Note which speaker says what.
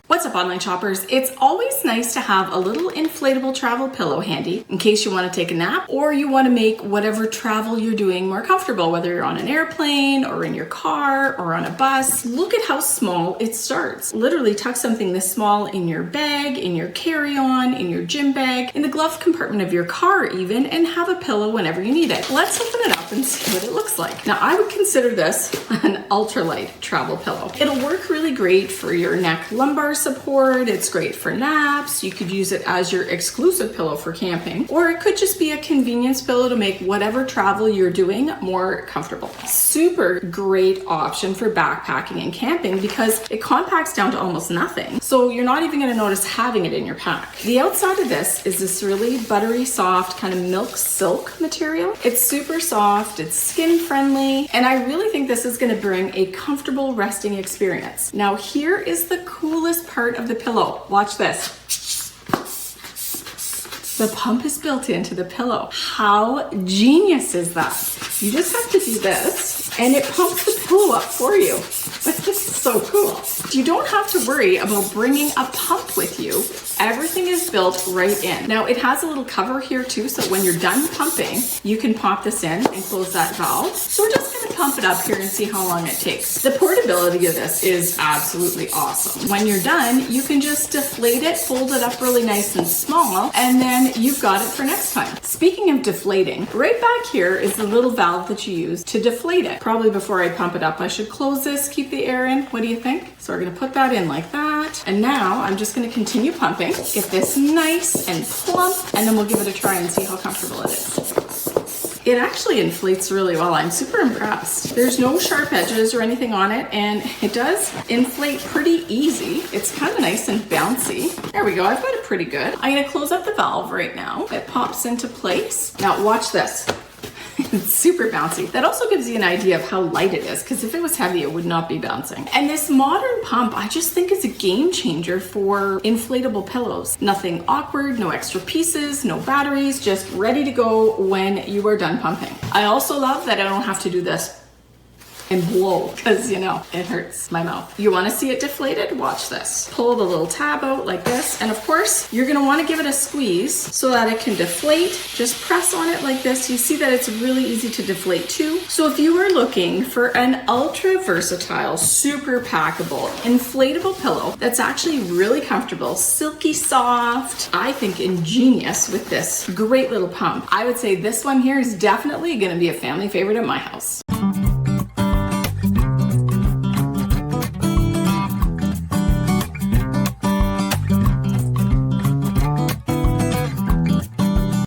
Speaker 1: What's up, online shoppers? It's always nice to have a little inflatable travel pillow handy in case you want to take a nap or you want to make whatever travel you're doing more comfortable, whether you're on an airplane or in your car or on a bus. Look at how small it starts. Literally tuck something this small in your bag, in your carry-on, in your gym bag, in the glove compartment of your car even, and have a pillow whenever you need it. Let's open it up and see what it looks like. Now, I would consider this an ultralight travel pillow. It'll work really great for your neck lumbar support. It's great for naps. You could use it as your exclusive pillow for camping, or it could just be a convenience pillow to make whatever travel you're doing more comfortable. Super great option for backpacking and camping because it compacts down to almost nothing. So you're not even going to notice having it in your pack. The outside of this is this really buttery, soft kind of milk silk material. It's super soft, it's skin friendly, and I really think this is going to bring a comfortable resting experience. Now, here is the coolest part of the pillow. Watch this. The pump is built into the pillow. How genius is that? You just have to do this and it pumps the pillow up for you. This is so cool. You don't have to worry about bringing a pump with you. Everything is built right in. Now, it has a little cover here too, so when you're done pumping, you can pop this in and close that valve. So we're just gonna pump it up here and see how long it takes. The portability of this is absolutely awesome. When you're done, you can just deflate it, fold it up really nice and small, and then you've got it for next time. Speaking of deflating, right back here is the little valve that you use to deflate it. Probably before I pump it up, I should close this, keep the air in. What do you think? So we're gonna put that in like that. And now I'm just gonna continue pumping, get this nice and plump, and then we'll give it a try and see how comfortable it is. It actually inflates really well. I'm super impressed. There's no sharp edges or anything on it, and it does inflate pretty easy. It's kind of nice and bouncy. There we go, I've got it pretty good. I'm gonna close up the valve right now. It pops into place. Now watch this. It's super bouncy. That also gives you an idea of how light it is, because if it was heavy, it would not be bouncing. And this modern pump, I just think is a game changer for inflatable pillows. Nothing awkward, no extra pieces, no batteries, just ready to go when you are done pumping. I also love that I don't have to do this and blow, because you know, it hurts my mouth. You wanna see it deflated? Watch this. Pull the little tab out like this, and of course, you're gonna wanna give it a squeeze so that it can deflate. Just press on it like this. You see that it's really easy to deflate too. So if you are looking for an ultra versatile, super packable, inflatable pillow that's actually really comfortable, silky soft, I think ingenious with this great little pump, I would say this one here is definitely gonna be a family favorite at my house.